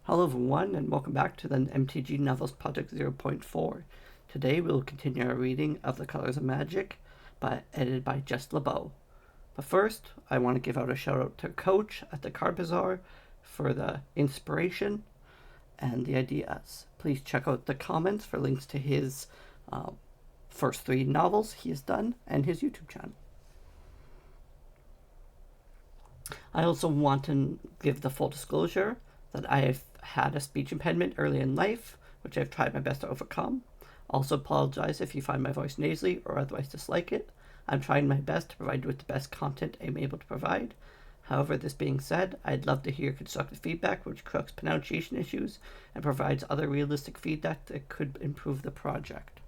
Hello everyone, and welcome back to the MTG Novels Project 0.4. Today we'll continue our reading of The Colors of Magic, edited by Jess Lebow. But first, I want to give out a shout out to Coach at the Card Bazaar for the inspiration and the ideas. Please check out the comments for links to his first 3 novels he has done and his YouTube channel. I also want to give the full disclosure that I have had a speech impediment early in life, which I've tried my best to overcome. Also apologize if you find my voice nasally or otherwise dislike it. I'm trying my best to provide you with the best content I'm able to provide. However, this being said, I'd love to hear constructive feedback which corrects pronunciation issues and provides other realistic feedback that could improve the project.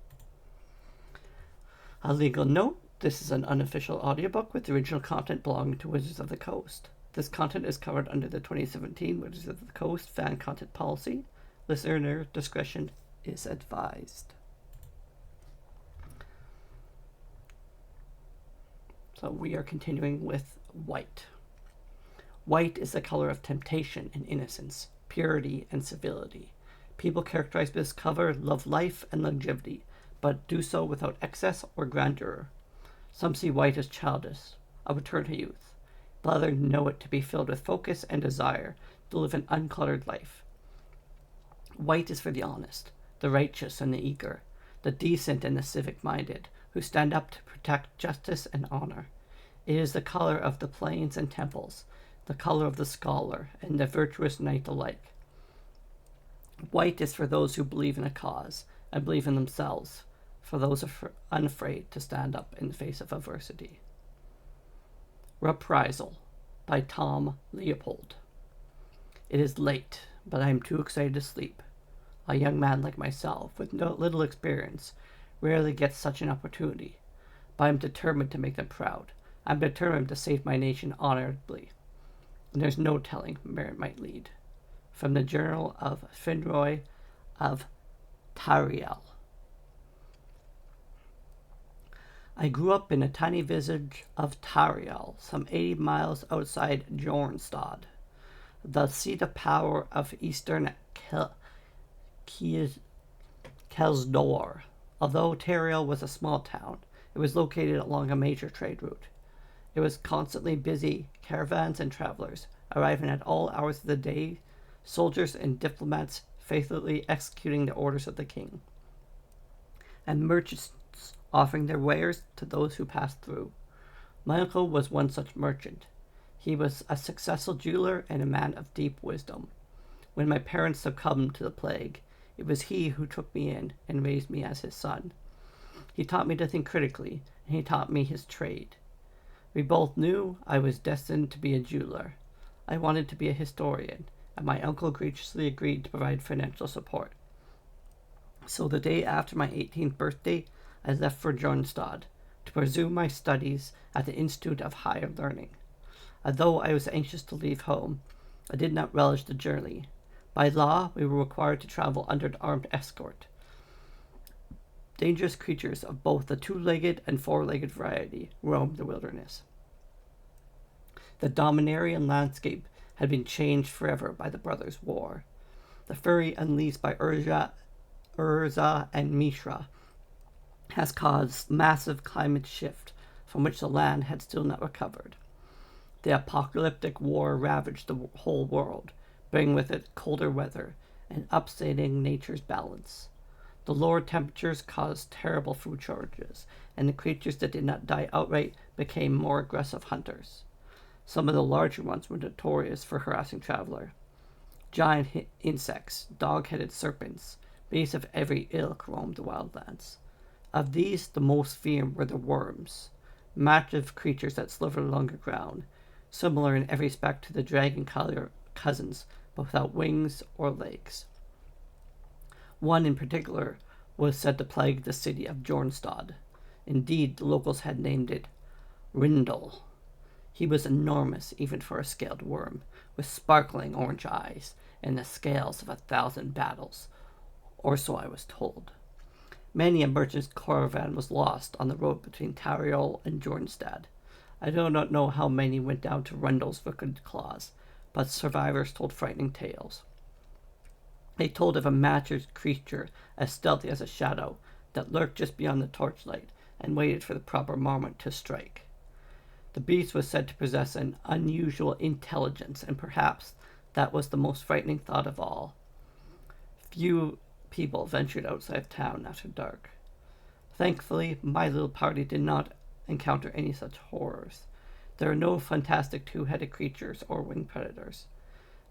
A legal note: this is an unofficial audiobook with original content belonging to Wizards of the Coast. This content is covered under the 2017 Wizards of the Coast fan content policy. Listener discretion is advised. So we are continuing with white. White is the color of temptation and innocence, purity and civility. People characterized by this color love life and longevity, but do so without excess or grandeur. Some see white as childish, a return to youth, but others know it to be filled with focus and desire to live an uncluttered life. White is for the honest, the righteous and the eager, the decent and the civic-minded, who stand up to protect justice and honor. It is the color of the plains and temples, the color of the scholar and the virtuous knight alike. White is for those who believe in a cause and believe in themselves, for those unafraid to stand up in the face of adversity. Reprisal by Leupold. It is late, but I am too excited to sleep. A young man like myself, with little experience, rarely gets such an opportunity, but I am determined to make them proud. I am determined to save my nation honorably, and there's no telling where it might lead. From the Journal of Finroy of Tariel. I grew up in a tiny village of Tariel, some 80 miles outside Jornstad, the seat of power of eastern Kelsdor. Although Tariel was a small town, it was located along a major trade route. It was constantly busy, caravans and travelers arriving at all hours of the day, soldiers and diplomats faithfully executing the orders of the king, and merchants offering their wares to those who passed through. My uncle was one such merchant. He was a successful jeweler and a man of deep wisdom. When my parents succumbed to the plague, it was he who took me in and raised me as his son. He taught me to think critically, and he taught me his trade. We both knew I was destined to be a jeweler. I wanted to be a historian, and my uncle graciously agreed to provide financial support. So the day after my 18th birthday, I left for Jornstad to pursue my studies at the Institute of Higher Learning. Although I was anxious to leave home, I did not relish the journey. By law, we were required to travel under an armed escort. Dangerous creatures of both the 2-legged and 4-legged variety roamed the wilderness. The Dominarian landscape had been changed forever by the Brothers' War. The fury unleashed by Urza and Mishra has caused massive climate shift from which the land had still not recovered. The apocalyptic war ravaged the whole world, bringing with it colder weather and upsetting nature's balance. The lower temperatures caused terrible food shortages, and the creatures that did not die outright became more aggressive hunters. Some of the larger ones were notorious for harassing travelers. Giant insects, dog-headed serpents, beasts of every ilk roamed the wildlands. Of these, the most feared were the worms, massive creatures that slithered along the ground, similar in every respect to the dragon cousins, but without wings or legs. One in particular was said to plague the city of Jornstad. Indeed, the locals had named it Rindal. He was enormous even for a scaled worm, with sparkling orange eyes and the scales of 1,000 battles, or so I was told. Many a merchant's caravan was lost on the road between Tariel and Jornstad. I do not know how many went down to Rundle's wicked claws, but survivors told frightening tales. They told of a matched creature as stealthy as a shadow that lurked just beyond the torchlight and waited for the proper moment to strike. The beast was said to possess an unusual intelligence, and perhaps that was the most frightening thought of all. Few people ventured outside of town after dark. Thankfully, my little party did not encounter any such horrors. There are no fantastic two-headed creatures or winged predators.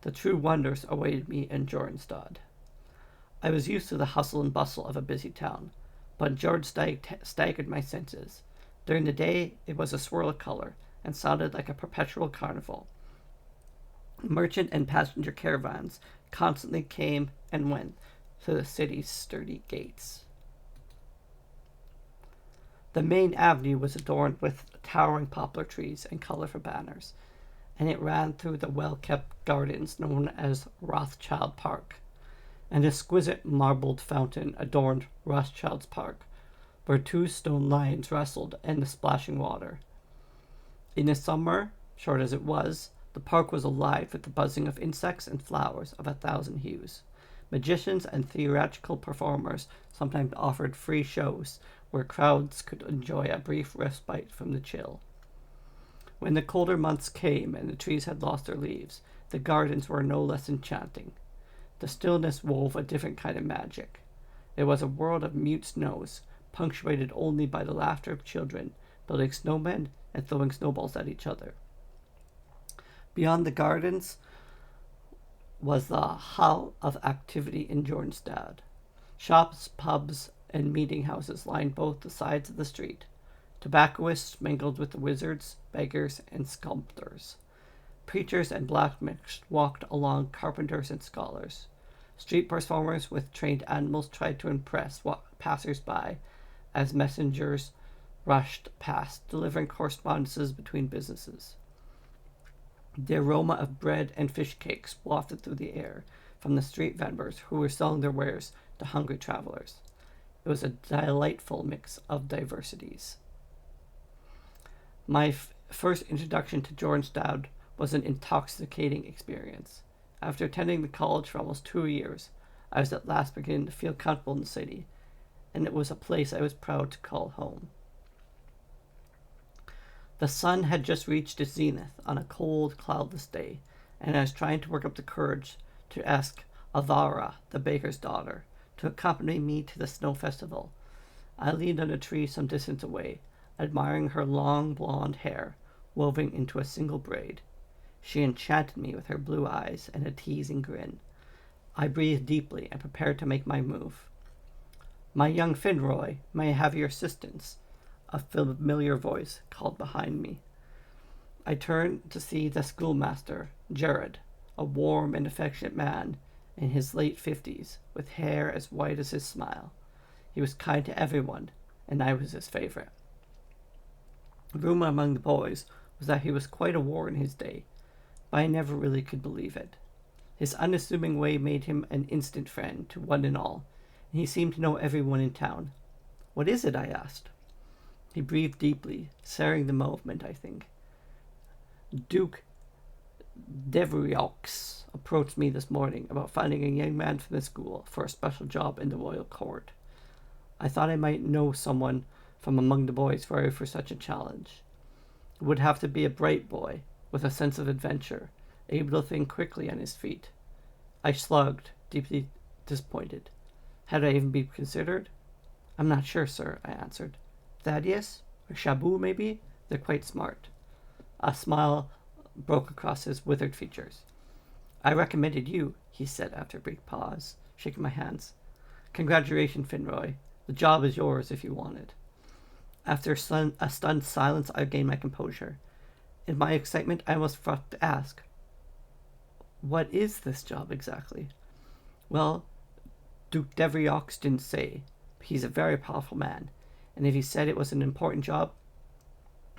The true wonders awaited me in Jornstad. I was used to the hustle and bustle of a busy town, but Jornstad staggered my senses. During the day, it was a swirl of color and sounded like a perpetual carnival. Merchant and passenger caravans constantly came and went through the city's sturdy gates. The main avenue was adorned with towering poplar trees and colorful banners, and it ran through the well-kept gardens known as Rothschild Park. An exquisite marbled fountain adorned Rothschild's Park, where two stone lions wrestled in the splashing water. In the summer, short as it was, the park was alive with the buzzing of insects and flowers of 1,000 hues. Magicians and theatrical performers sometimes offered free shows where crowds could enjoy a brief respite from the chill. When the colder months came and the trees had lost their leaves, the gardens were no less enchanting. The stillness wove a different kind of magic. It was a world of mute snows, punctuated only by the laughter of children, building snowmen and throwing snowballs at each other. Beyond the gardens was the hall of activity in Jornstad. Shops, pubs, and meeting houses lined both the sides of the street. Tobacconists mingled with the wizards, beggars, and sculptors. Preachers and blacksmiths walked along carpenters and scholars. Street performers with trained animals tried to impress passers-by as messengers rushed past, delivering correspondences between businesses. The aroma of bread and fish cakes wafted through the air from the street vendors who were selling their wares to hungry travelers. It was a delightful mix of diversities. My first introduction to Jornstad was an intoxicating experience. After attending the college for almost 2 years, I was at last beginning to feel comfortable in the city, and it was a place I was proud to call home. The sun had just reached its zenith on a cold, cloudless day, and I was trying to work up the courage to ask Avara, the baker's daughter, to accompany me to the snow festival. I leaned on a tree some distance away, admiring her long blonde hair woven into a single braid. She enchanted me with her blue eyes and a teasing grin. I breathed deeply and prepared to make my move. "My young Finroy, may I have your assistance?" A familiar voice called behind me. I turned to see the schoolmaster, Jared, a warm and affectionate man in his late 50s, with hair as white as his smile. He was kind to everyone, and I was his favorite. Rumor among the boys was that he was quite a war in his day, but I never really could believe it. His unassuming way made him an instant friend to one and all, and he seemed to know everyone in town. "What is it?" I asked. He breathed deeply, savouring the moment, I think. "Duke Devriox approached me this morning about finding a young man from the school for a special job in the royal court. I thought I might know someone from among the boys ready for such a challenge. It would have to be a bright boy, with a sense of adventure, able to think quickly on his feet." I shrugged, deeply disappointed. Had I even been considered? "I'm not sure, sir," I answered. "Thaddeus? Or Shabu, maybe? They're quite smart." A smile broke across his withered features. "I recommended you," he said after a brief pause, shaking my hands. "Congratulations, Finroy. The job is yours if you want it." After a stunned silence, I gained my composure. In my excitement, I almost forgot to ask, "What is this job exactly?" "Well, Duke Devriox didn't say, but he's a very powerful man, and if he said it was an important job,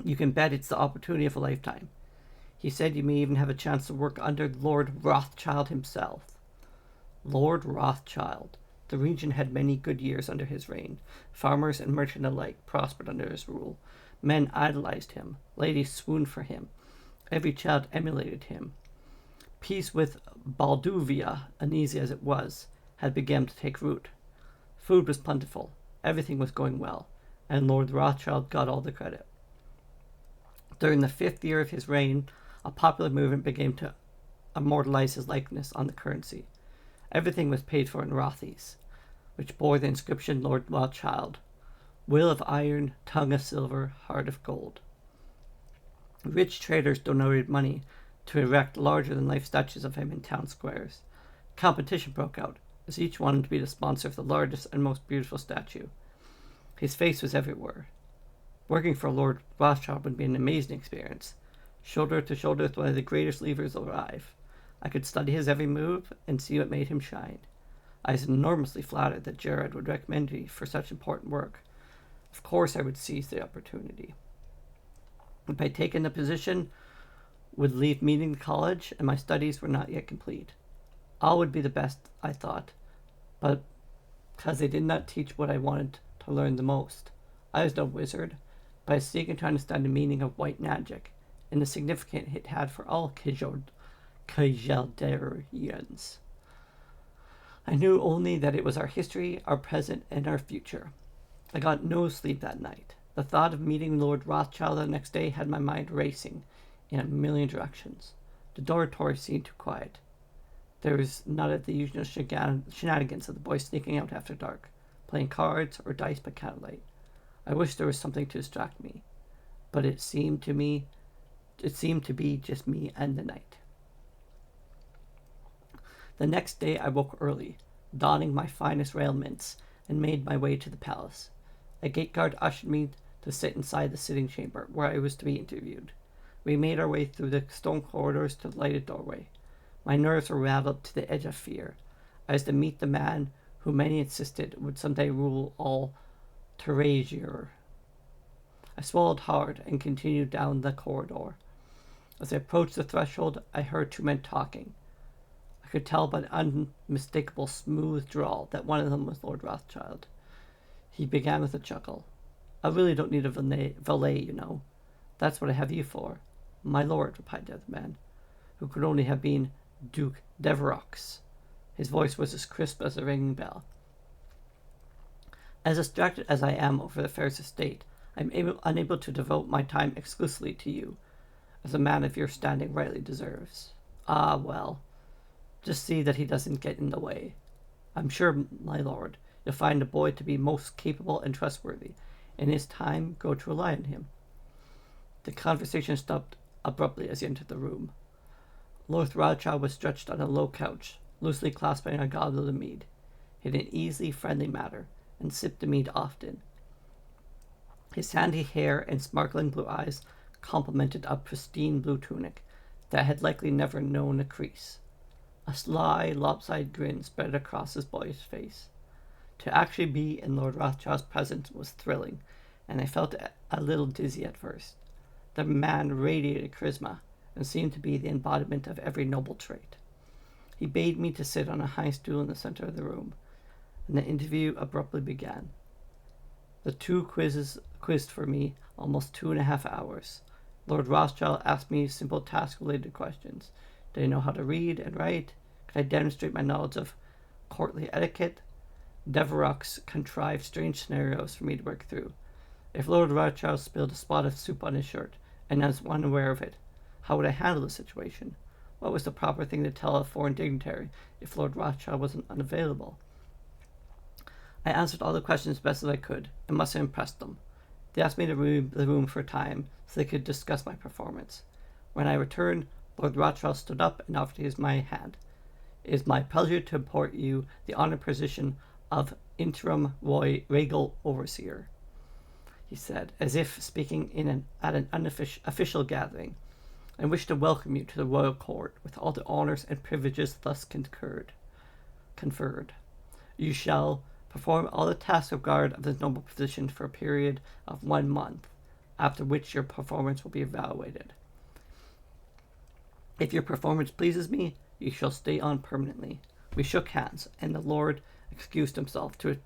you can bet it's the opportunity of a lifetime. He said you may even have a chance to work under Lord Rothschild himself." Lord Rothschild. The region had many good years under his reign. Farmers and merchants alike prospered under his rule. Men idolized him. Ladies swooned for him. Every child emulated him. Peace with Balduvia, uneasy as it was, had begun to take root. Food was plentiful, everything was going well, and Lord Rothschild got all the credit. During the 5th year of his reign, a popular movement began to immortalize his likeness on the currency. Everything was paid for in Rothies, which bore the inscription Lord Rothschild, will of iron, tongue of silver, heart of gold. Rich traders donated money to erect larger-than-life statues of him in town squares. Competition broke out, as each wanted to be the sponsor of the largest and most beautiful statue. His face was everywhere. Working for Lord Rothschild would be an amazing experience. Shoulder to shoulder with one of the greatest leaders alive. I could study his every move and see what made him shine. I was enormously flattered that Jared would recommend me for such important work. Of course I would seize the opportunity. If I had taken the position, would leave meeting the college, and my studies were not yet complete. All would be the best, I thought, but because they did not teach what I wanted to learn the most. I was no wizard, but I was seeking to understand the meaning of white magic and the significance it had for all Kjaldarians. I knew only that it was our history, our present, and our future. I got no sleep that night. The thought of meeting Lord Rothschild the next day had my mind racing in a million directions. The dormitory seemed too quiet. There was not the usual shenanigans of the boys sneaking out after dark, playing cards or dice by candlelight. I wished there was something to distract me, but it seemed to be just me and the night. The next day I woke early, donning my finest railments, and made my way to the palace. A gate guard ushered me to sit inside the sitting chamber, where I was to be interviewed. We made our way through the stone corridors to the lighted doorway. My nerves were rattled to the edge of fear. I was to meet the man who many insisted would someday rule all Terrasier. I swallowed hard and continued down the corridor. As I approached the threshold, I heard 2 men talking. I could tell by the unmistakable smooth drawl that one of them was Lord Rothschild. He began with a chuckle. I really don't need a valet, you know. That's what I have you for. My lord, replied the other man, who could only have been Duke Deverox. His voice was as crisp as a ringing bell. As distracted as I am over the affairs of state, I am unable to devote my time exclusively to you, as a man of your standing rightly deserves. Ah, well, just see that he doesn't get in the way. I'm sure, my lord, you'll find the boy to be most capable and trustworthy. In his time, grow to rely on him. The conversation stopped abruptly as he entered the room. Lord Rothschild was stretched on a low couch, loosely clasping a goblet of mead. He had an easy, friendly manner, and sipped the mead often. His sandy hair and sparkling blue eyes complemented a pristine blue tunic that had likely never known a crease. A sly, lopsided grin spread across his boyish face. To actually be in Lord Rothschild's presence was thrilling, and I felt a little dizzy at first. The man radiated charisma and seemed to be the embodiment of every noble trait. He bade me to sit on a high stool in the center of the room, and the interview abruptly began. The 2 quizzed for me almost 2.5 hours. Lord Rothschild asked me simple task-related questions. Did I know how to read and write? Could I demonstrate my knowledge of courtly etiquette? Deverox contrived strange scenarios for me to work through. If Lord Rothschild spilled a spot of soup on his shirt, and I was unaware of it, how would I handle the situation? What was the proper thing to tell a foreign dignitary if Lord Rothschild wasn't unavailable? I answered all the questions as best as I could, and must have impressed them. They asked me to leave the room for a time so they could discuss my performance. When I returned, Lord Rothschild stood up and offered my hand. It is my pleasure to report you the honored position of interim regal overseer, he said, as if speaking at an unofficial gathering. I wish to welcome you to the royal court with all the honors and privileges thus conferred. You shall perform all the tasks of guard of this noble position for a period of 1 month, after which your performance will be evaluated. If your performance pleases me, you shall stay on permanently. We shook hands, and the lord excused himself to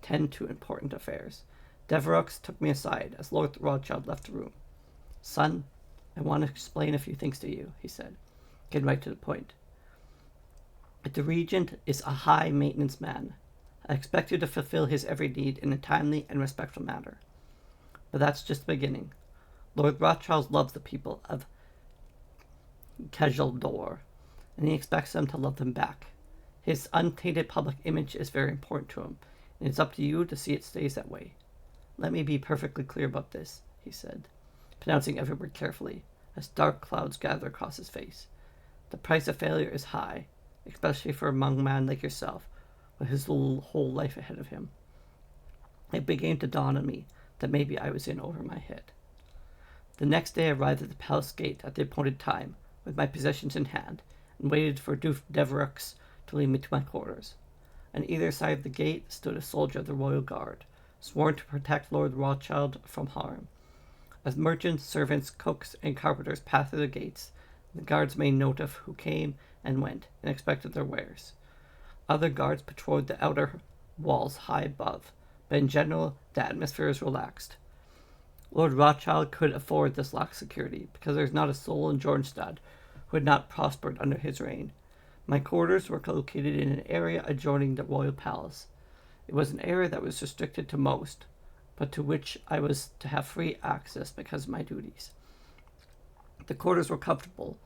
attend to important affairs. Deverox took me aside as Lord Rothschild left the room. Son, I want to explain a few things to you, he said, getting right to the point. The regent is a high-maintenance man. I expect you to fulfill his every need in a timely and respectful manner. But that's just the beginning. Lord Rothschild loves the people of Kjeldor, and he expects them to love them back. His untainted public image is very important to him, and it's up to you to see it stays that way. Let me be perfectly clear about this, he said, pronouncing every word carefully, as dark clouds gathered across his face. The price of failure is high, especially for a young man like yourself, with his whole life ahead of him. It began to dawn on me that maybe I was in over my head. The next day I arrived at the palace gate at the appointed time, with my possessions in hand, and waited for Duke Devereux to lead me to my quarters. On either side of the gate stood a soldier of the royal guard, sworn to protect Lord Rothschild from harm. As merchants, servants, cooks, and carpenters passed through the gates, the guards made note of who came and went, and inspected their wares. Other guards patrolled the outer walls high above, but in general the atmosphere was relaxed. Lord Rothschild could afford this lax security, because there was not a soul in Jornstad who had not prospered under his reign. My quarters were located in an area adjoining the royal palace. It was an area that was restricted to most, but to which I was to have free access because of my duties. The quarters were comfortable,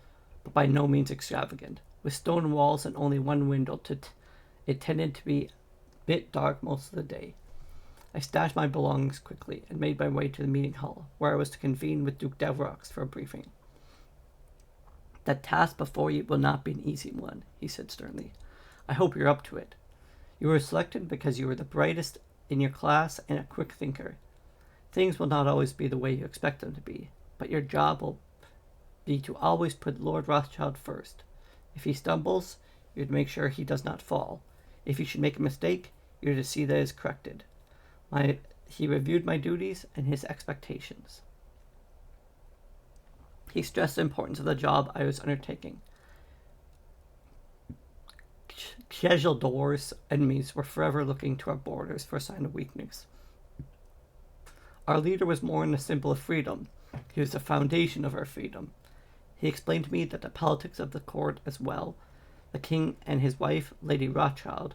but by no means extravagant, with stone walls and only one window. It tended to be a bit dark most of the day. I stashed my belongings quickly and made my way to the meeting hall, where I was to convene with Duke Devereux for a briefing. The task before you will not be an easy one, he said sternly. I hope you're up to it. You were selected because you were the brightest in your class and a quick thinker. Things will not always be the way you expect them to be, but your job will be to always put Lord Rothschild first. If he stumbles, you're to make sure he does not fall. If he should make a mistake, you're to see that it is corrected. He reviewed my duties and his expectations. He stressed the importance of the job I was undertaking. Kjeldor's enemies were forever looking to our borders for a sign of weakness. Our leader was more than a symbol of freedom. He was the foundation of our freedom. He explained to me that the politics of the court as well, the king and his wife, Lady Rothschild,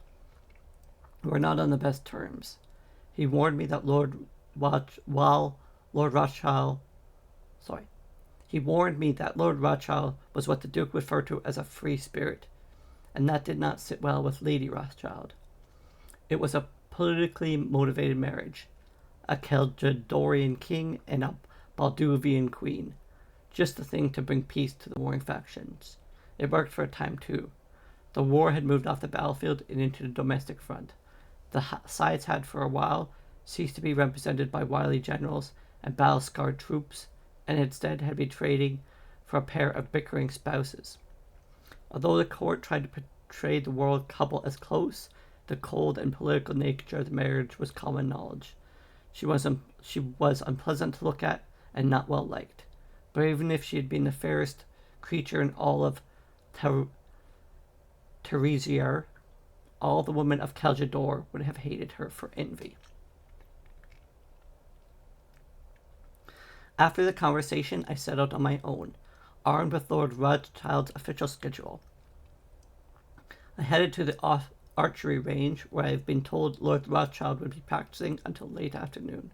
were not on the best terms. He warned me that Lord Rothschild was what the Duke referred to as a free spirit, and that did not sit well with Lady Rothschild. It was a politically motivated marriage, a Kjeldorian king and a Balduvian queen, just the thing to bring peace to the warring factions. It worked for a time too. The war had moved off the battlefield and into the domestic front. The sides had for a while ceased to be represented by wily generals and battle-scarred troops, and instead had been trading for a pair of bickering spouses. Although the court tried to portray the royal couple as close, the cold and political nature of the marriage was common knowledge. She was unpleasant to look at and not well liked. But even if she had been the fairest creature in all of Theresiar, all the women of Kjeldor would have hated her for envy. After the conversation, I set out on my own, armed with Lord Rothschild's official schedule. I headed to the archery range, where I have been told Lord Rothschild would be practicing until late afternoon.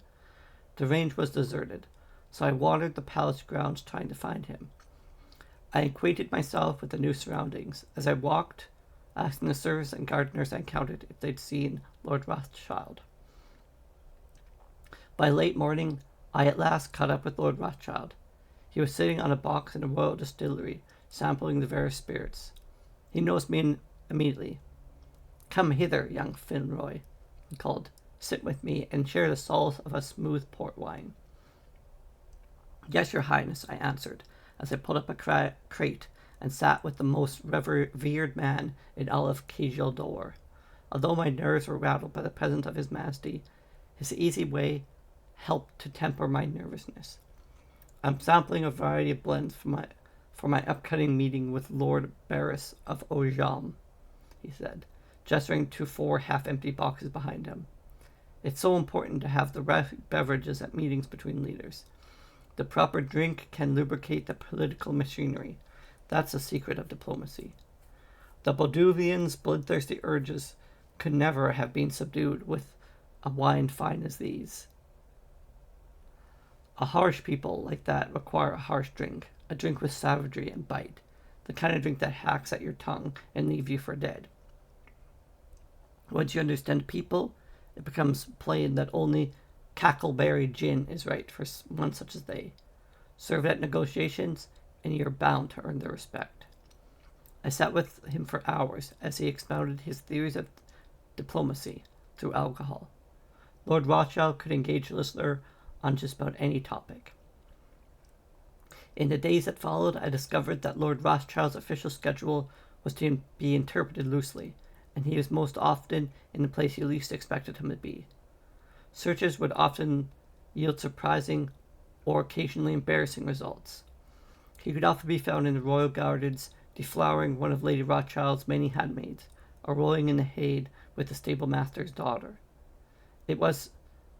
The range was deserted, so I wandered the palace grounds trying to find him. I acquainted myself with the new surroundings. As I walked, asking the servants and gardeners I encountered if they'd seen Lord Rothschild. By late morning, I at last caught up with Lord Rothschild. He was sitting on a box in a royal distillery, sampling the various spirits. He noticed me immediately. "Come hither, young Finroy," he called. "Sit with me and share the solace of a smooth port wine." "Yes, your highness," I answered, as I pulled up a crate and sat with the most revered man in all of Kjeldor. Although my nerves were rattled by the presence of his majesty, his easy way helped to temper my nervousness. "I'm sampling a variety of blends for my upcoming meeting with Lord Barris of Ojam," he said, gesturing to 4 half-empty boxes behind him. "It's so important to have the right beverages at meetings between leaders. The proper drink can lubricate the political machinery. That's the secret of diplomacy." The Boduvians' bloodthirsty urges could never have been subdued with a wine fine as these. A harsh people like that require a harsh drink, a drink with savagery and bite, the kind of drink that hacks at your tongue and leaves you for dead. Once you understand people, it becomes plain that only cackleberry gin is right for one such as they. Serve it at negotiations, and you're bound to earn their respect. I sat with him for hours as he expounded his theories of diplomacy through alcohol. Lord Rothschild could engage a listener on just about any topic. In the days that followed, I discovered that Lord Rothschild's official schedule was to be interpreted loosely, and he was most often in the place you least expected him to be. Searches would often yield surprising or occasionally embarrassing results. He could often be found in the royal gardens, deflowering one of Lady Rothschild's many handmaids, or rolling in the hay with the stable master's daughter. It was,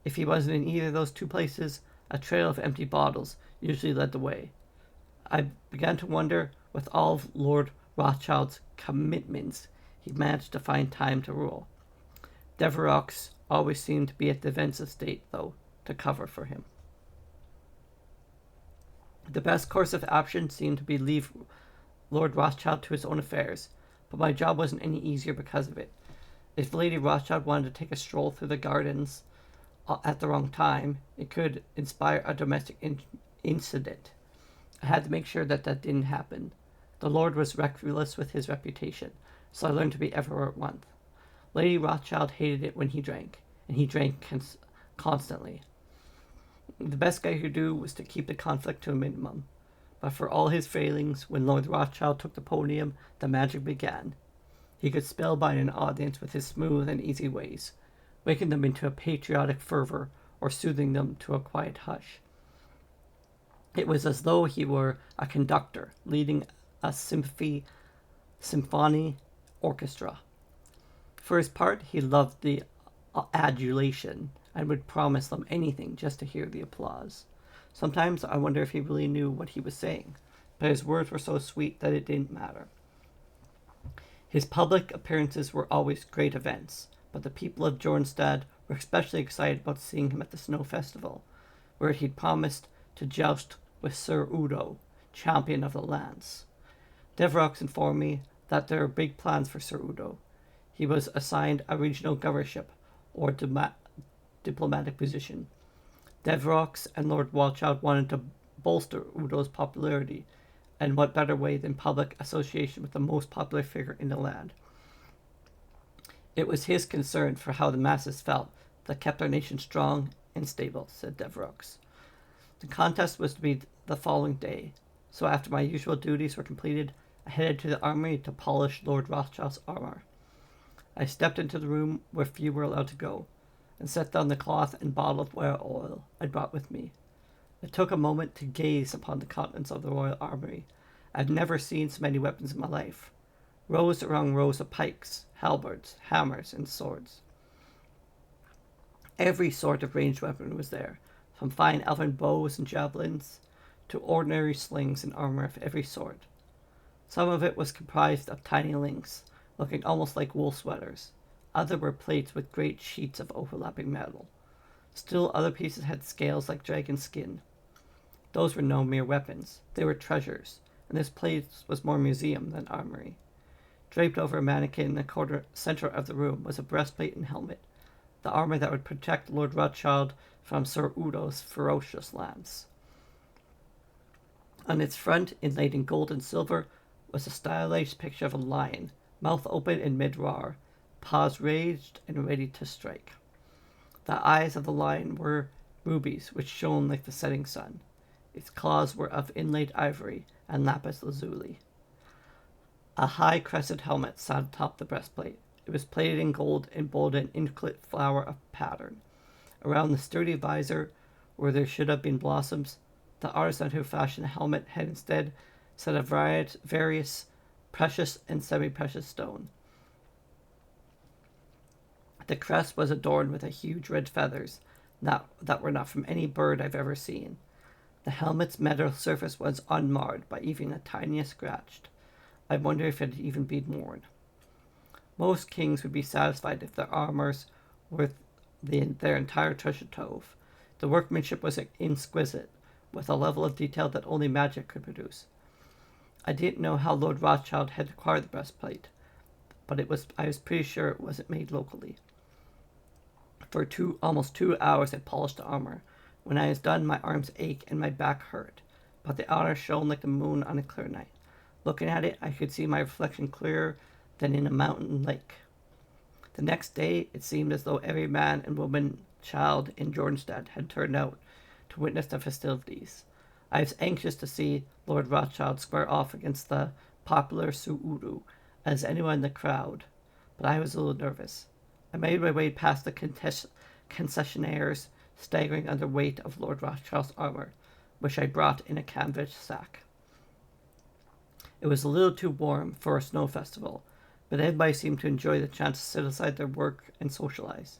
if he wasn't in either of those two places, a trail of empty bottles usually led the way. I began to wonder, with all of Lord Rothschild's commitments, he managed to find time to rule. Devereux always seemed to be at the events of state, though, to cover for him. The best course of action seemed to be leave Lord Rothschild to his own affairs, but my job wasn't any easier because of it. If Lady Rothschild wanted to take a stroll through the gardens at the wrong time, it could inspire a domestic incident. I had to make sure that didn't happen. The Lord was reckless with his reputation, so I learned to be ever at once. Lady Rothschild hated it when he drank, and he drank constantly. The best guy could do was to keep the conflict to a minimum. But for all his failings, when Lord Rothschild took the podium, the magic began. He could spellbind an audience with his smooth and easy ways, waking them into a patriotic fervor or soothing them to a quiet hush. It was as though he were a conductor leading a symphony orchestra. For his part, he loved the adulation and would promise them anything just to hear the applause. Sometimes I wonder if he really knew what he was saying, but his words were so sweet that it didn't matter. His public appearances were always great events, but the people of Jornstad were especially excited about seeing him at the snow festival, where he'd promised to joust with Sir Udo, champion of the lance. Devereux informed me that there are big plans for Sir Udo. He was assigned a regional governorship, or diplomatic position. Devereux and Lord Rothschild wanted to bolster Udo's popularity, and what better way than public association with the most popular figure in the land. It was his concern for how the masses felt that kept our nation strong and stable, said Devereux. The contest was to be the following day, so after my usual duties were completed, I headed to the armory to polish Lord Rothschild's armor. I stepped into the room where few were allowed to go, and set down the cloth and bottle of oil I brought with me. It took a moment to gaze upon the contents of the royal armory. I've never seen so many weapons in my life. Rows around rows of pikes, halberds, hammers, and swords. Every sort of ranged weapon was there, from fine elven bows and javelins to ordinary slings and armor of every sort. Some of it was comprised of tiny links, looking almost like wool sweaters. Other were plates with great sheets of overlapping metal. Still other pieces had scales like dragon skin. Those were no mere weapons. They were treasures, and this place was more museum than armory. Draped over a mannequin in the center of the room was a breastplate and helmet, the armor that would protect Lord Rothschild from Sir Udo's ferocious lance. On its front, inlaid in gold and silver, was a stylized picture of a lion, mouth open in mid-roar, paws raised and ready to strike. The eyes of the lion were rubies which shone like the setting sun. Its claws were of inlaid ivory and lapis lazuli. A high crested helmet sat atop the breastplate. It was plated in gold and bolded an intricate flower of pattern. Around the sturdy visor, where there should have been blossoms, the artisan who fashioned the helmet had instead set a various precious and semi-precious stone. The crest was adorned with huge red feathers that were not from any bird I've ever seen. The helmet's metal surface was unmarred by even the tiniest scratch. I wonder if it had even been worn. Most kings would be satisfied if their armors were their entire treasure trove. The workmanship was exquisite, with a level of detail that only magic could produce. I didn't know how Lord Rothschild had acquired the breastplate, but I was pretty sure it wasn't made locally. For almost 2 hours I polished the armor. When I was done, my arms ached and my back hurt, but the outer shone like the moon on a clear night. Looking at it, I could see my reflection clearer than in a mountain lake. The next day, it seemed as though every man and woman, child in Jordanstead had turned out to witness the festivities. I was anxious to see Lord Rothschild square off against the popular Su'uru as anyone in the crowd, but I was a little nervous. I made my way past the concessionaires, staggering under weight of Lord Rothschild's armor, which I brought in a canvas sack. It was a little too warm for a snow festival, but everybody seemed to enjoy the chance to sit aside their work and socialize.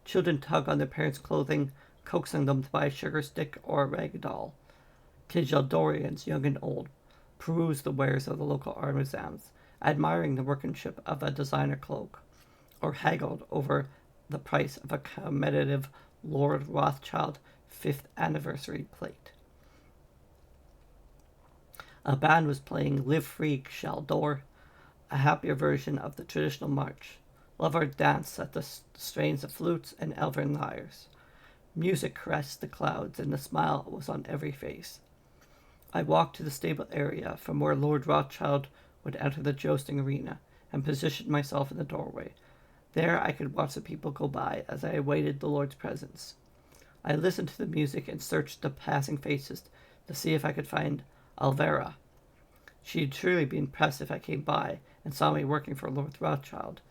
Children tug on their parents' clothing, coaxing them to buy a sugar stick or a rag doll. Kajaldorians, young and old, peruse the wares of the local artisans, admiring the workmanship of a designer cloak, or haggled over the price of a commemorative Lord Rothschild 5th anniversary plate. A band was playing Live Free Chaldor, a happier version of the traditional march. Lovers danced at the strains of flutes and elven lyres. Music caressed the clouds, and the smile was on every face. I walked to the stable area from where Lord Rothschild would enter the jousting arena, and positioned myself in the doorway. There I could watch the people go by as I awaited the Lord's presence. I listened to the music and searched the passing faces to see if I could find Alvera. She'd surely be impressed if I came by and saw me working for Lord Rothschild.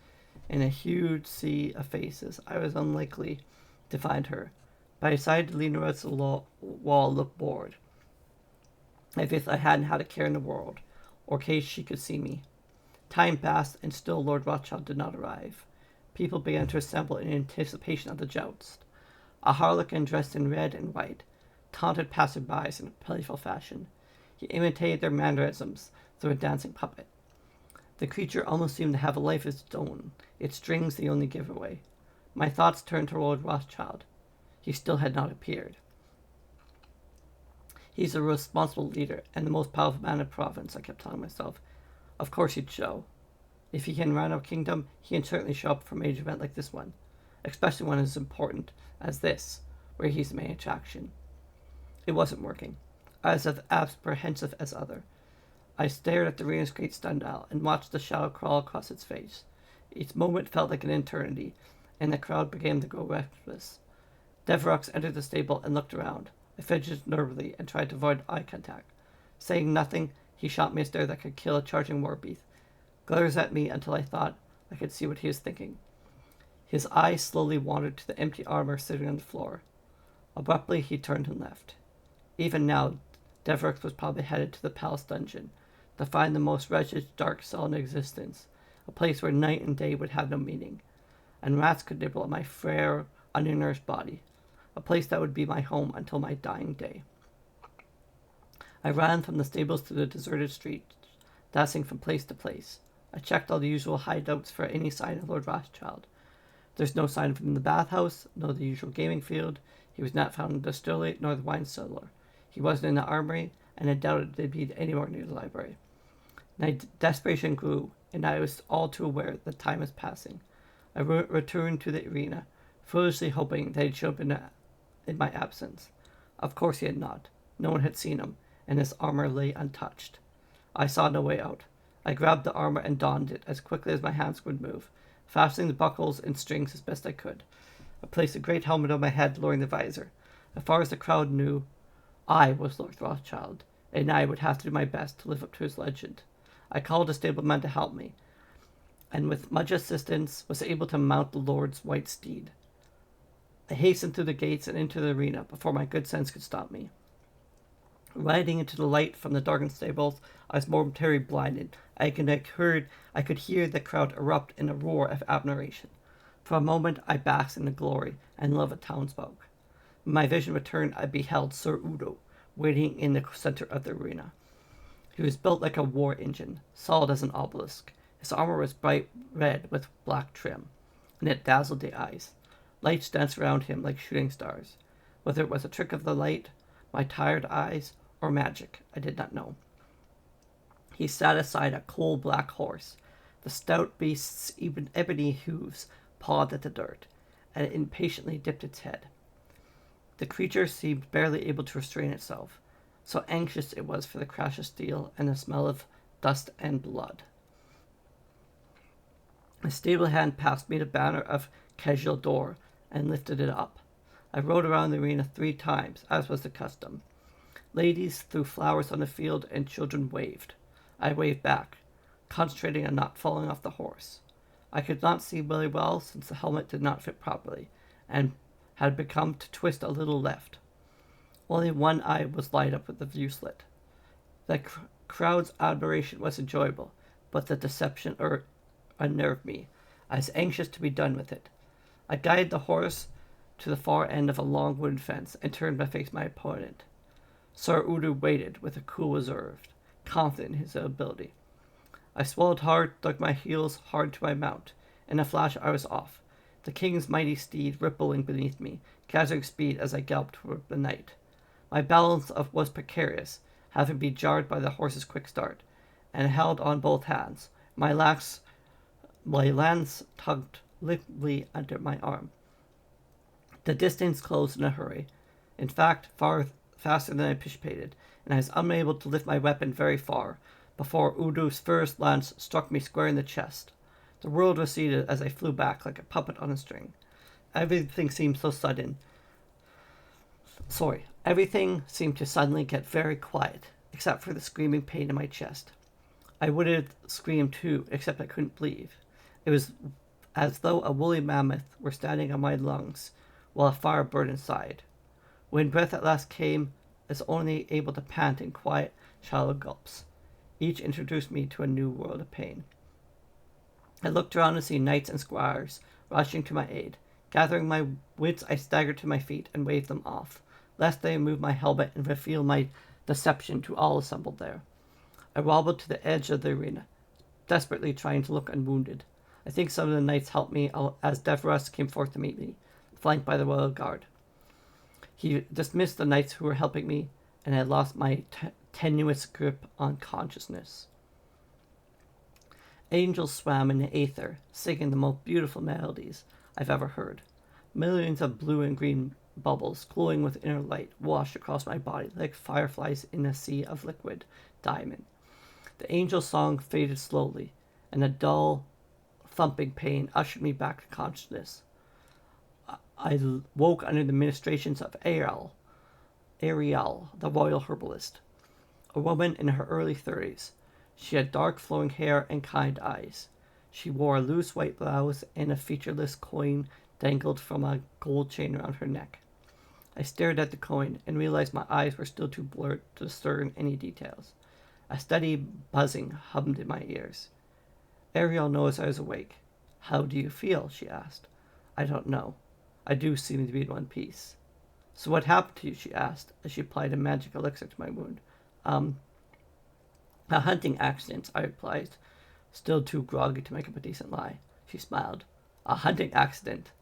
In a huge sea of faces, I was unlikely to find her, but I decided to lean against the wall and look bored, as if I hadn't had a care in the world, or case she could see me. Time passed, and still Lord Rothschild did not arrive. People began to assemble in anticipation of the joust. A harlequin dressed in red and white taunted passersby in a playful fashion. He imitated their mannerisms through a dancing puppet. The creature almost seemed to have a life of its own, its strings the only giveaway. My thoughts turned to Lord Rothschild. He still had not appeared. He's a responsible leader and the most powerful man in the province, I kept telling myself. Of course he'd show. If he can run our kingdom, he can certainly show up for a major event like this one, especially one as important as this, where he's the main attraction. It wasn't working. I was as apprehensive as ever. I stared at the arena's great sundial and watched the shadow crawl across its face. Each moment felt like an eternity, and the crowd began to grow restless. Deverox entered the stable and looked around. I fidgeted nervously and tried to avoid eye contact. Saying nothing, he shot me a stare that could kill a charging warbeast. Glares at me until I thought I could see what he was thinking. His eyes slowly wandered to the empty armor sitting on the floor. Abruptly, he turned and left. Even now, Deverox was probably headed to the palace dungeon, to find the most wretched dark cell in existence, a place where night and day would have no meaning, and rats could nibble at my frail, unnourished body, a place that would be my home until my dying day. I ran from the stables to the deserted streets, dancing from place to place. I checked all the usual hideouts for any sign of Lord Rothschild. There's no sign of him in the bathhouse, nor the usual gaming field. He was not found in the distillery, nor the wine cellar. He wasn't in the armory, and I doubted they'd be anywhere near the library. My desperation grew, and I was all too aware that time was passing. I returned to the arena, foolishly hoping that he'd show up in my absence. Of course he had not. No one had seen him, and his armor lay untouched. I saw no way out. I grabbed the armor and donned it as quickly as my hands would move, fastening the buckles and strings as best I could. I placed a great helmet on my head, lowering the visor. As far as the crowd knew, I was Lord Rothschild, and I would have to do my best to live up to his legend. I called a stableman to help me, and with much assistance was able to mount the Lord's white steed. I hastened through the gates and into the arena before my good sense could stop me. Riding into the light from the darkened stables, I was momentarily blinded. I could hear the crowd erupt in a roar of admiration. For a moment I basked in the glory and love of townsfolk. When my vision returned, I beheld Sir Udo, waiting in the center of the arena. He was built like a war engine, solid as an obelisk. His armor was bright red with black trim, and it dazzled the eyes. Lights danced around him like shooting stars. Whether it was a trick of the light, my tired eyes, or magic, I did not know. He sat aside a coal-black horse. The stout beast's ebony hooves pawed at the dirt, and it impatiently dipped its head. The creature seemed barely able to restrain itself, so anxious it was for the crash of steel and the smell of dust and blood. A stable hand passed me the banner of Casual Door and lifted it up. I rode around the arena 3 times, as was the custom. Ladies threw flowers on the field and children waved. I waved back, concentrating on not falling off the horse. I could not see very well since the helmet did not fit properly, and had become to twist a little left. Only one eye was light up with the view slit. The crowd's admiration was enjoyable, but the deception unnerved me. I was anxious to be done with it. I guided the horse to the far end of a long wooden fence and turned to face my opponent. Sir Udo waited with a cool reserve, confident in his ability. I swallowed hard, dug my heels hard to my mount. In a flash I was off, the king's mighty steed rippling beneath me, gathering speed as I galloped toward the knight. My balance was precarious, having been jarred by the horse's quick start, and held on both hands. My lance tugged limply under my arm. The distance closed in a hurry, in fact, far faster than I anticipated, and I was unable to lift my weapon very far before Udo's first lance struck me square in the chest. The world receded as I flew back like a puppet on a string. Everything seemed to suddenly get very quiet, except for the screaming pain in my chest. I would have screamed too, except I couldn't breathe. It was as though a woolly mammoth were standing on my lungs, while a fire burned inside. When breath at last came, I was only able to pant in quiet, shallow gulps. Each introduced me to a new world of pain. I looked around to see knights and squires rushing to my aid. Gathering my wits, I staggered to my feet and waved them off, lest they remove my helmet and reveal my deception to all assembled there. I wobbled to the edge of the arena, desperately trying to look unwounded. I think some of the knights helped me as Deverus came forth to meet me, flanked by the royal guard. He dismissed the knights who were helping me, and I had lost my tenuous grip on consciousness. Angels swam in the aether, singing the most beautiful melodies I've ever heard. Millions of blue and green bubbles, glowing with inner light, washed across my body like fireflies in a sea of liquid diamond. The angel song faded slowly, and a dull, thumping pain ushered me back to consciousness. I woke under the ministrations of Ariel, the royal herbalist, a woman in her early 30s. She had dark flowing hair and kind eyes. She wore a loose white blouse, and a featureless coin dangled from a gold chain around her neck. I stared at the coin and realized my eyes were still too blurred to discern any details. A steady buzzing hummed in my ears. Ariel knows I was awake. "How do you feel?" she asked. "I don't know. I do seem to be in one piece." "So what happened to you?" she asked, as she applied a magic elixir to my wound. A hunting accident," I replied, still too groggy to make up a decent lie. She smiled. "A hunting accident?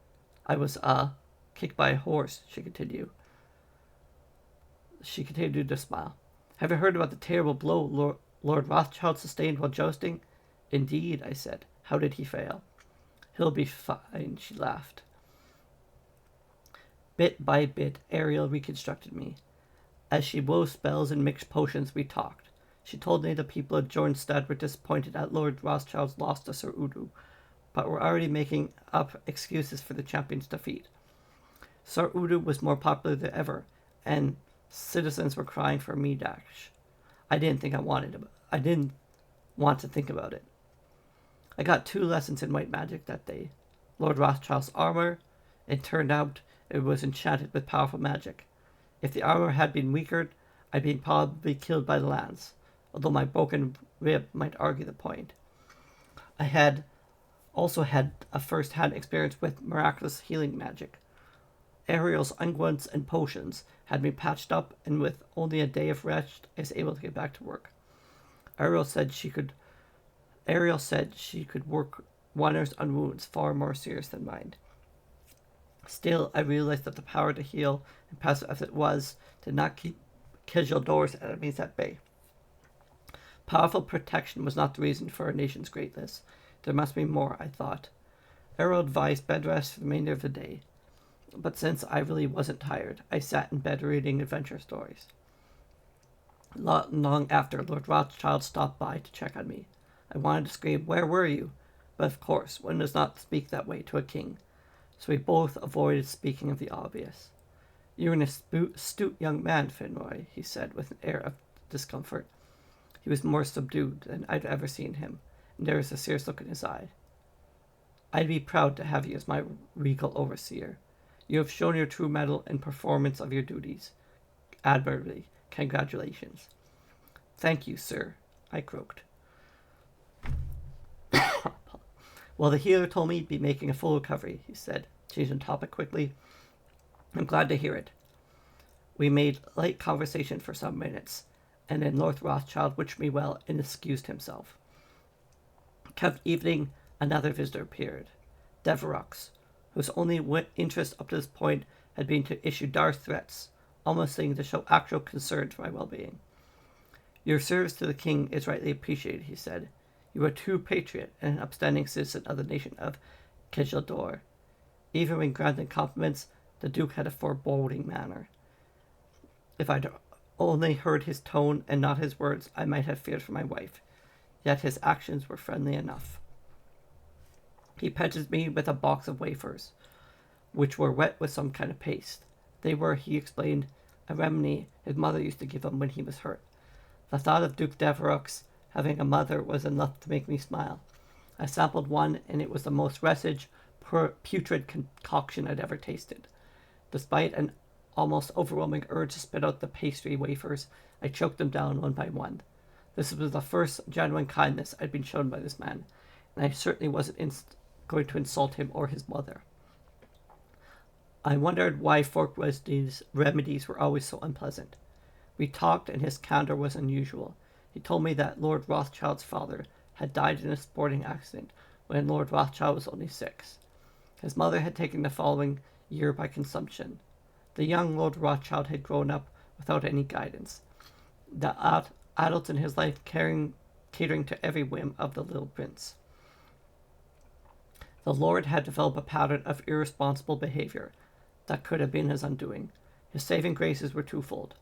I was, kicked by a horse," she continued. She continued to smile. "Have you heard about the terrible blow Lord Rothschild sustained while jousting?" "Indeed," I said. "How did he fail?" "He'll be fine," she laughed. Bit by bit, Ariel reconstructed me. As she wove spells and mixed potions, we talked. She told me the people of Jornstad were disappointed at Lord Rothschild's loss to Sir Udo, but were already making up excuses for the champion's defeat. Sir Udo was more popular than ever, and citizens were crying for me dash. I didn't want to think about it. I got 2 lessons in white magic that day. Lord Rothschild's armor, it turned out it was enchanted with powerful magic. If the armor had been weakened, I'd been probably killed by the lance, although my broken rib might argue the point. I had also had a first-hand experience with miraculous healing magic. Ariel's unguents and potions had me patched up, and with only a day of rest, I was able to get back to work. Ariel said she could Ariel said she could work wonders on wounds far more serious than mine. Still, I realized that the power to heal, impressive as it was, did not keep Kejildor's enemies at bay. Powerful protection was not the reason for our nation's greatness. There must be more, I thought. Ariel advised bed rest for the remainder of the day. But since I really wasn't tired, I sat in bed reading adventure stories. Long after, Lord Rothschild stopped by to check on me. I wanted to scream, "Where were you?" But of course, one does not speak that way to a king. So we both avoided speaking of the obvious. "You're an astute young man, Finroy," he said with an air of discomfort. He was more subdued than I'd ever seen him, and there was a serious look in his eye. "I'd be proud to have you as my regal overseer. You have shown your true mettle in performance of your duties. Admirably. Congratulations." "Thank you, sir," I croaked. "Well, the healer told me he'd be making a full recovery," he said, changing topic quickly. "I'm glad to hear it." We made light conversation for some minutes, and then Lord Rothschild wished me well and excused himself. Come evening, another visitor appeared. Deverox, whose only interest up to this point had been to issue dire threats, almost seeming to show actual concern for my well-being. "Your service to the king is rightly appreciated," he said. "You are a true patriot and an upstanding citizen of the nation of Kejildor." Even when granting compliments, the Duke had a foreboding manner. If I'd only heard his tone and not his words, I might have feared for my wife. Yet his actions were friendly enough. He petted me with a box of wafers, which were wet with some kind of paste. They were, he explained, a remedy his mother used to give him when he was hurt. The thought of Duke Deverox having a mother was enough to make me smile. I sampled one, and it was the most wretched, putrid concoction I'd ever tasted. Despite an almost overwhelming urge to spit out the pastry wafers, I choked them down one by one. This was the first genuine kindness I'd been shown by this man, and I certainly wasn't going to insult him or his mother. I wondered why Fork remedies were always so unpleasant. We talked, and his candor was unusual. He told me that Lord Rothschild's father had died in a sporting accident when Lord Rothschild was only 6. His mother had taken the following year by consumption. The young Lord Rothschild had grown up without any guidance, the adults in his life catering to every whim of the little prince. The Lord had developed a pattern of irresponsible behavior that could have been his undoing. His saving graces were twofold.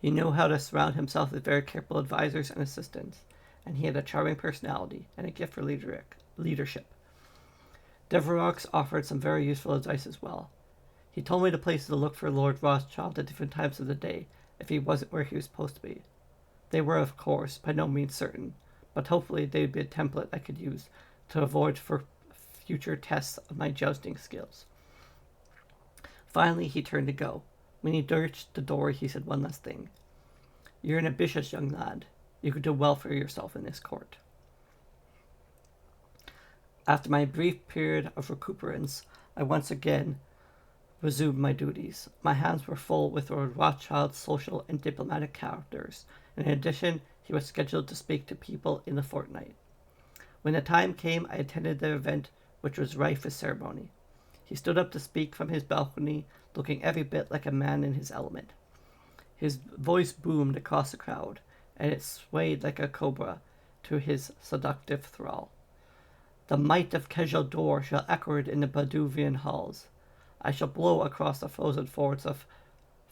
He knew how to surround himself with very careful advisors and assistants, and he had a charming personality and a gift for leadership. Deverox offered some very useful advice as well. He told me the places to look for Lord Rothschild at different times of the day if he wasn't where he was supposed to be. They were, of course, by no means certain, but hopefully they'd be a template I could use to avoid for future tests of my jousting skills. Finally, he turned to go. When he reached the door, he said one last thing. "You're an ambitious young lad. You could do well for yourself in this court." After my brief period of recuperance, I once again resumed my duties. My hands were full with Lord Rothschild's social and diplomatic characters, and in addition, he was scheduled to speak to people in a fortnight. When the time came, I attended the event, which was rife with ceremony. He stood up to speak from his balcony, looking every bit like a man in his element. His voice boomed across the crowd, and it swayed like a cobra to his seductive thrall. "The might of Kejildor shall echo in the Baduvian halls. I shall blow across the frozen forts of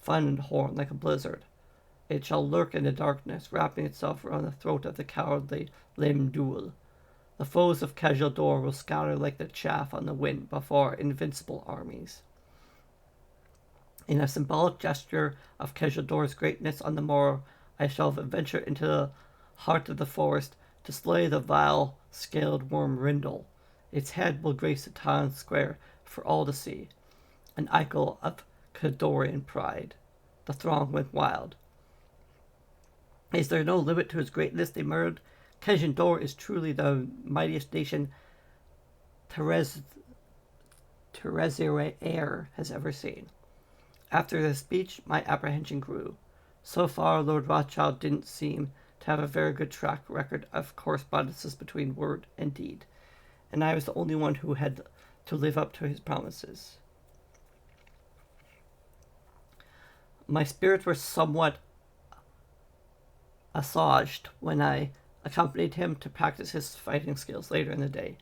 Funhorn like a blizzard. It shall lurk in the darkness, wrapping itself around the throat of the cowardly Lemdul. The foes of Kejildor will scatter like the chaff on the wind before invincible armies. In a symbolic gesture of Kejildor's greatness on the morrow, I shall venture into the heart of the forest to slay the vile, scaled worm Rindle. Its head will grace the town square for all to see, an icon of Kedorian pride." The throng went wild. "Is there no limit to his greatness?" they murmured. "Kejildor is truly the mightiest nation Tereziraer has ever seen." After this speech, my apprehension grew. So far, Lord Rothschild didn't seem to have a very good track record of correspondences between word and deed, and I was the only one who had to live up to his promises. My spirits were somewhat assuaged when I accompanied him to practice his fighting skills later in the day.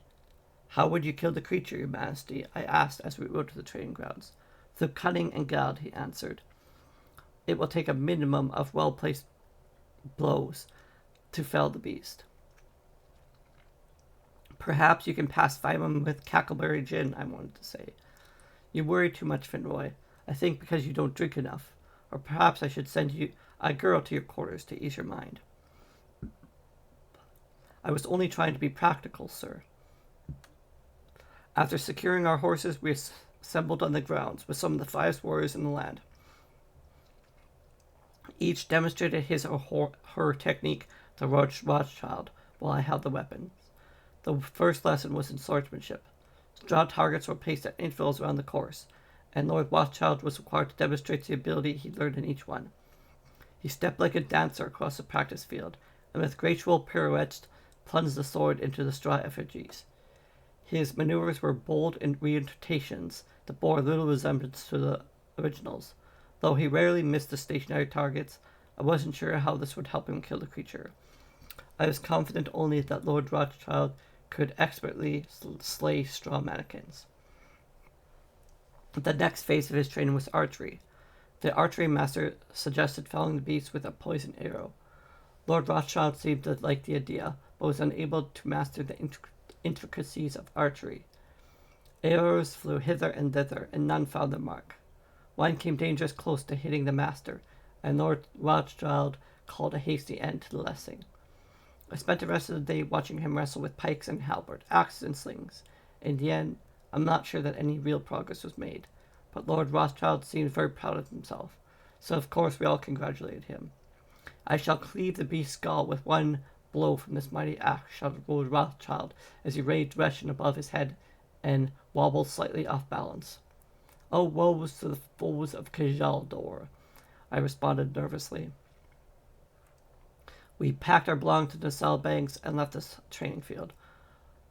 "How would you kill the creature, Your Majesty?" I asked as we rode to the training grounds. "Through cunning and guile," he answered. "It will take a minimum of well-placed blows to fell the beast." "Perhaps you can pacify him with cackleberry gin," I wanted to say. "You worry too much, Finroy. I think because you don't drink enough. Or perhaps I should send you a girl to your quarters to ease your mind." "I was only trying to be practical, sir." After securing our horses, we assembled on the grounds with some of the finest warriors in the land. Each demonstrated his or her technique to Rothschild while I held the weapons. The first lesson was in swordsmanship. Straw targets were placed at intervals around the course, and Lord Rothschild was required to demonstrate the ability he learned in each one. He stepped like a dancer across the practice field, and with graceful pirouettes plunged the sword into the straw effigies. His maneuvers were bold reinterpretations that bore little resemblance to the originals. Though he rarely missed the stationary targets, I wasn't sure how this would help him kill the creature. I was confident only that Lord Rothschild could expertly slay straw mannequins. The next phase of his training was archery. The archery master suggested felling the beast with a poisoned arrow. Lord Rothschild seemed to like the idea, but was unable to master the intricacies of archery. Arrows flew hither and thither, and none found their mark. One came dangerous close to hitting the master, and Lord Rothschild called a hasty end to the lesson. I spent the rest of the day watching him wrestle with pikes and halberd, axes and slings. In the end, I'm not sure that any real progress was made, but Lord Rothschild seemed very proud of himself, so of course we all congratulated him. "I shall cleave the beast's skull with one blow from this mighty axe," shouted Lord Rothschild as he raised Russian above his head and wobbled slightly off balance. "Oh, woe to the foes of Kajaldor," I responded nervously. We packed our belongings into saddlebags and left the training field.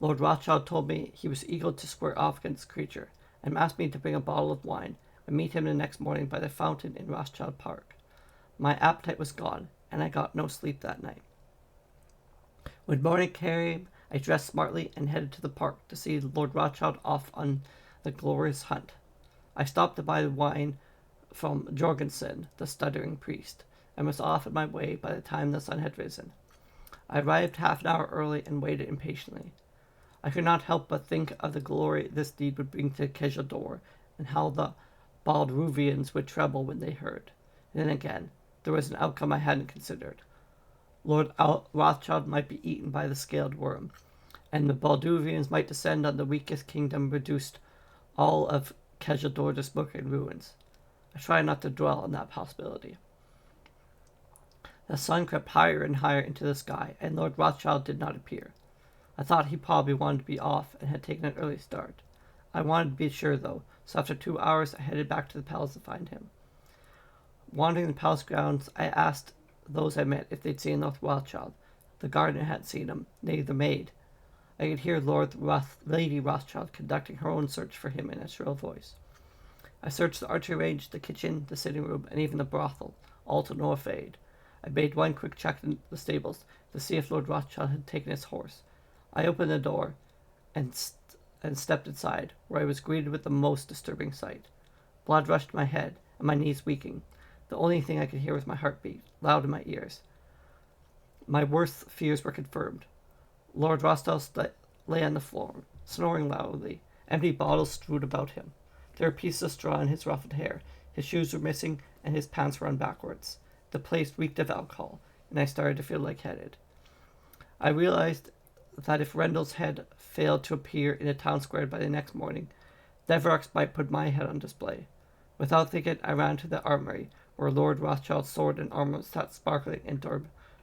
Lord Rothschild told me he was eager to square off against the creature, and asked me to bring a bottle of wine and meet him the next morning by the fountain in Rothschild Park. My appetite was gone, and I got no sleep that night. When morning came, I dressed smartly and headed to the park to see Lord Rothschild off on the glorious hunt. I stopped to buy wine from Jorgensen, the stuttering priest, and was off on my way by the time the sun had risen. I arrived half an hour early and waited impatiently. I could not help but think of the glory this deed would bring to Kejador, and how the Balduvians would tremble when they heard. And then again, there was an outcome I hadn't considered. Lord Rothschild might be eaten by the scaled worm, and the Balduvians might descend on the weakest kingdom, reduced all of Kejador to smoking ruins. I tried not to dwell on that possibility. The sun crept higher and higher into the sky, and Lord Rothschild did not appear. I thought he probably wanted to be off and had taken an early start. I wanted to be sure, though, so after 2 hours I headed back to the palace to find him. Wandering the palace grounds, I asked those I met if they'd seen Lord Rothschild. The gardener hadn't seen him, neither the maid. I could hear Lady Rothschild conducting her own search for him in a shrill voice. I searched the archery range, the kitchen, the sitting room, and even the brothel, all to no avail. I made one quick check in the stables to see if Lord Rothschild had taken his horse. I opened the door and stepped inside, where I was greeted with the most disturbing sight. Blood rushed to my head, and my knees weakened. The only thing I could hear was my heartbeat, loud in my ears. My worst fears were confirmed. Lord Rothschild lay on the floor, snoring loudly, empty bottles strewed about him. There were pieces of straw in his ruffled hair, his shoes were missing, and his pants were on backwards. The place reeked of alcohol, and I started to feel lightheaded. I realized that if Rendell's head failed to appear in the town square by the next morning, Devereux might put my head on display. Without thinking, I ran to the armory, where Lord Rothschild's sword and armor sat sparkling in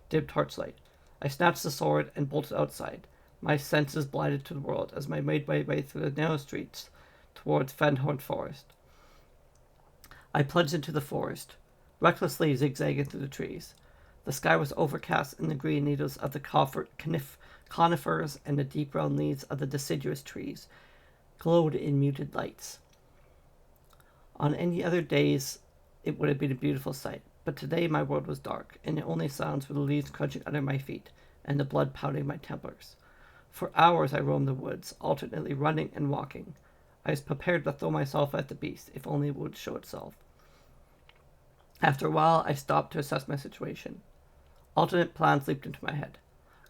dim torchlight. I snatched the sword and bolted outside, my senses blinded to the world as I made my way through the narrow streets towards Fenhorn Forest. I plunged into the forest, recklessly zigzagging through the trees. The sky was overcast, and the green needles of the conifers and the deep brown leaves of the deciduous trees glowed in muted lights. On any other days, it would have been a beautiful sight, but today my world was dark, and the only sounds were the leaves crunching under my feet and the blood pounding my temples. For hours I roamed the woods, alternately running and walking. I was prepared to throw myself at the beast, if only it would show itself. After a while, I stopped to assess my situation. Alternate plans leaped into my head.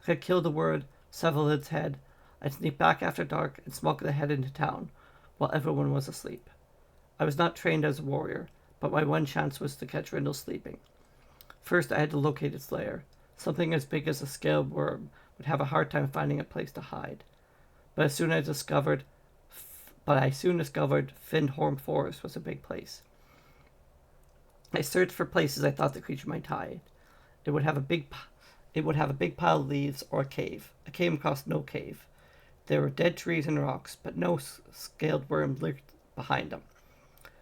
I could kill the word, sever its head. I'd sneak back after dark and smuggle the head into town, while everyone was asleep. I was not trained as a warrior, but my one chance was to catch Rindle sleeping. First, I had to locate its lair. Something as big as a scaled worm would have a hard time finding a place to hide. But I soon discovered Findhorn Forest was a big place. I searched for places I thought the creature might hide. It would have a big pile of leaves or a cave. I came across no cave. There were dead trees and rocks, but no scaled worm lurked behind them.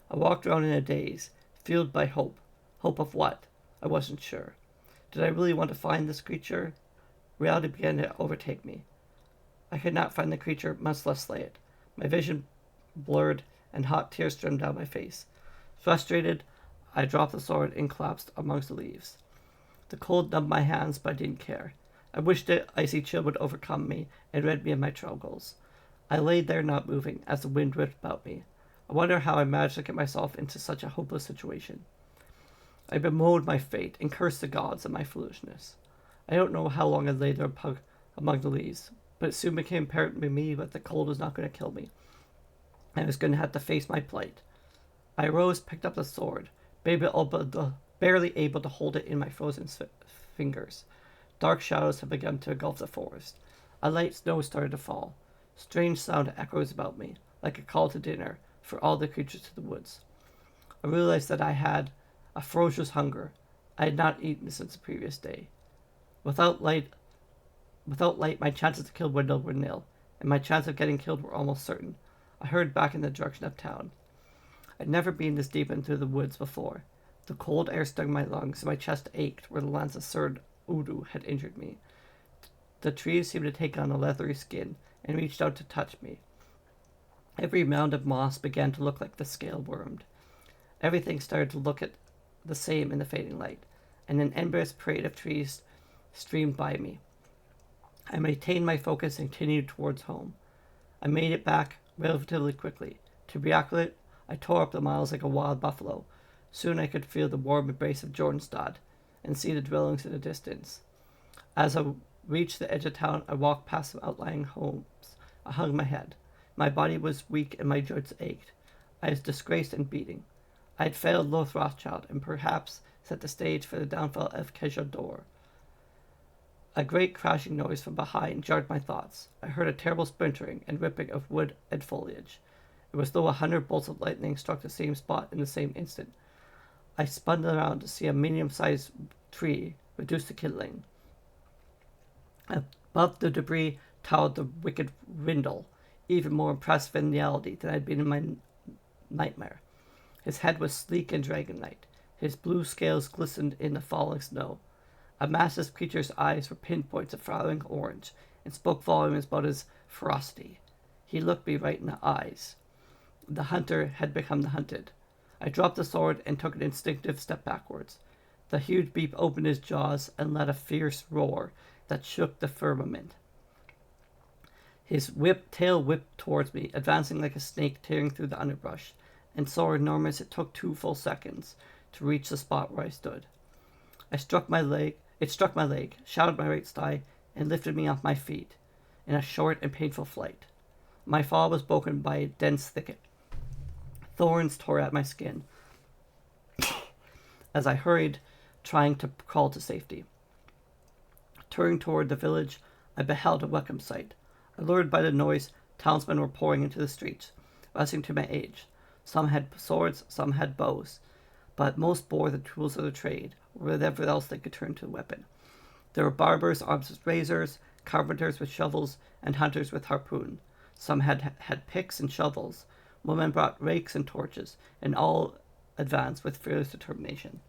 I walked around in a daze, fueled by hope. Hope of what? I wasn't sure. Did I really want to find this creature? Reality began to overtake me. I could not find the creature, much less slay it. My vision blurred, and hot tears streamed down my face. Frustrated, I dropped the sword and collapsed amongst the leaves. The cold numbed my hands, but I didn't care. I wished the icy chill would overcome me and rid me of my struggles. I lay there not moving as the wind whipped about me. I wonder how I managed to get myself into such a hopeless situation. I bemoaned my fate and cursed the gods and my foolishness. I don't know how long I lay there among the leaves, but it soon became apparent to me that the cold was not going to kill me. I was going to have to face my plight. I arose, picked up the sword, barely able to hold it in my frozen fingers. Dark shadows had begun to engulf the forest. A light snow started to fall. Strange sound echoes about me, like a call to dinner for all the creatures of the woods. I realized that I had a ferocious hunger. I had not eaten since the previous day. Without light, my chances to kill Wendell were nil, and my chance of getting killed were almost certain. I hurried back in the direction of town. I'd never been this deep into the woods before. The cold air stung my lungs, and my chest ached where the lance of Sir Udu had injured me. The trees seemed to take on a leathery skin and reached out to touch me. Every mound of moss began to look like the scale wormed. Everything started to look the same in the fading light, and an endless parade of trees streamed by me. I maintained my focus and continued towards home. I made it back relatively quickly. To be accurate, I tore up the miles like a wild buffalo. Soon I could feel the warm embrace of Jordanstad and see the dwellings in the distance. As I reached the edge of town, I walked past some outlying homes. I hung my head. My body was weak and my joints ached. I was disgraced and beating. I had failed Loth Rothschild and perhaps set the stage for the downfall of Kejador. A great crashing noise from behind jarred my thoughts. I heard a terrible splintering and ripping of wood and foliage. It was though 100 bolts of lightning struck the same spot in the same instant. I spun around to see a medium-sized tree reduced to kindling. Above the debris towered the wicked Rindle, even more impressive in reality than I had been in my nightmare. His head was sleek and dragon-like. His blue scales glistened in the falling snow. A massive creature's eyes were pinpoints of flowering orange and spoke volumes about his ferocity. He looked me right in the eyes. The hunter had become the hunted. I dropped the sword and took an instinctive step backwards. The huge beast opened his jaws and let a fierce roar that shook the firmament. His tail whipped towards me, advancing like a snake tearing through the underbrush, and so enormous it took 2 full seconds to reach the spot where I stood. It struck my leg, shattered my right thigh, and lifted me off my feet in a short and painful flight. My fall was broken by a dense thicket. Thorns tore at my skin as I hurried, trying to crawl to safety. Turning toward the village, I beheld a welcome sight. Allured by the noise, townsmen were pouring into the streets, rushing to my aid. Some had swords, some had bows, but most bore the tools of the trade, or whatever else they could turn to a weapon. There were barbers armed with razors, carpenters with shovels, and hunters with harpoons. Some had picks and shovels. Women brought rakes and torches, and all advanced with fearless determination.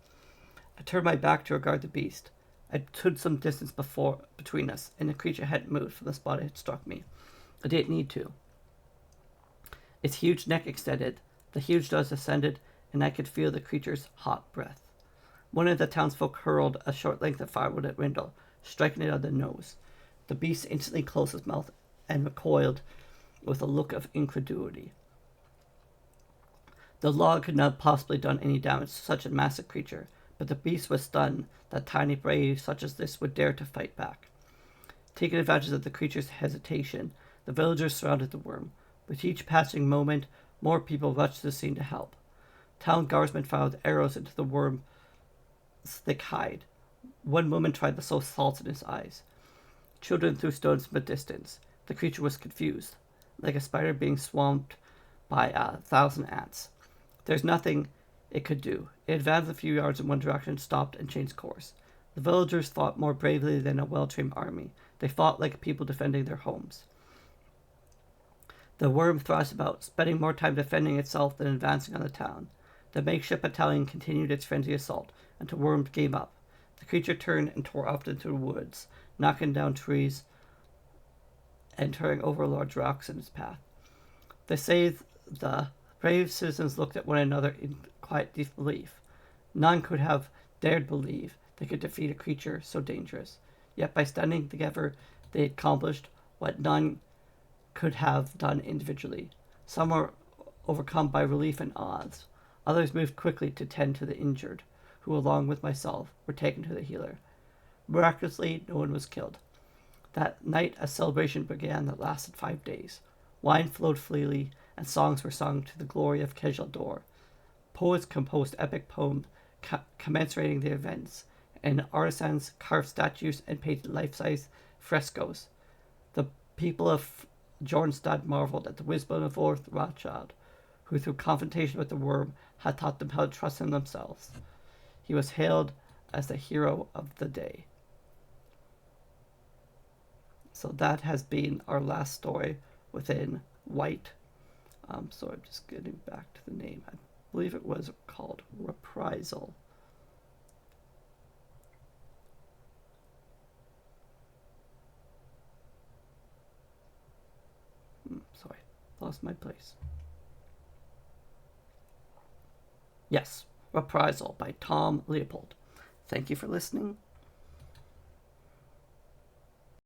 I turned my back to regard the beast. I stood some distance between us, and the creature hadn't moved from the spot it had struck me. It didn't need to. Its huge neck extended, the huge jaws ascended, and I could feel the creature's hot breath. One of the townsfolk hurled a short length of firewood at Rindle, striking it on the nose. The beast instantly closed his mouth and recoiled with a look of incredulity. The log could not have possibly done any damage to such a massive creature, but the beast was stunned that tiny brave such as this would dare to fight back. Taking advantage of the creature's hesitation, the villagers surrounded the worm. With each passing moment, more people rushed to the scene to help. Town guardsmen fired arrows into the worm's thick hide. One woman tried to sow salt in his eyes. Children threw stones from a distance. The creature was confused, like a spider being swamped by 1,000 ants. There's nothing it could do. It advanced a few yards in one direction, stopped, and changed course. The villagers fought more bravely than a well-trained army. They fought like people defending their homes. The worm thrashed about, spending more time defending itself than advancing on the town. The makeshift battalion continued its frenzied assault until Worm gave up. The creature turned and tore off into the woods, knocking down trees and turning over large rocks in its path. The brave citizens looked at one another in quiet disbelief. None could have dared believe they could defeat a creature so dangerous. Yet by standing together, they accomplished what none could have done individually. Some were overcome by relief and odds. Others moved quickly to tend to the injured, who, along with myself, were taken to the healer. Miraculously, no one was killed. That night, a celebration began that lasted 5 days. Wine flowed freely, and songs were sung to the glory of Kejaldor. Poets composed epic poems commensurating the events, and artisans carved statues and painted life-size frescoes. The people of Jornstad marveled at the wisdom of Lord Rothschild, who through confrontation with the worm had taught them how to trust in themselves. He was hailed as the hero of the day. So that has been our last story within White. So I'm just getting back to the name. I believe it was called Reprisal. Sorry, lost my place. Yes, Reprisal by Tom Leupold. Thank you for listening.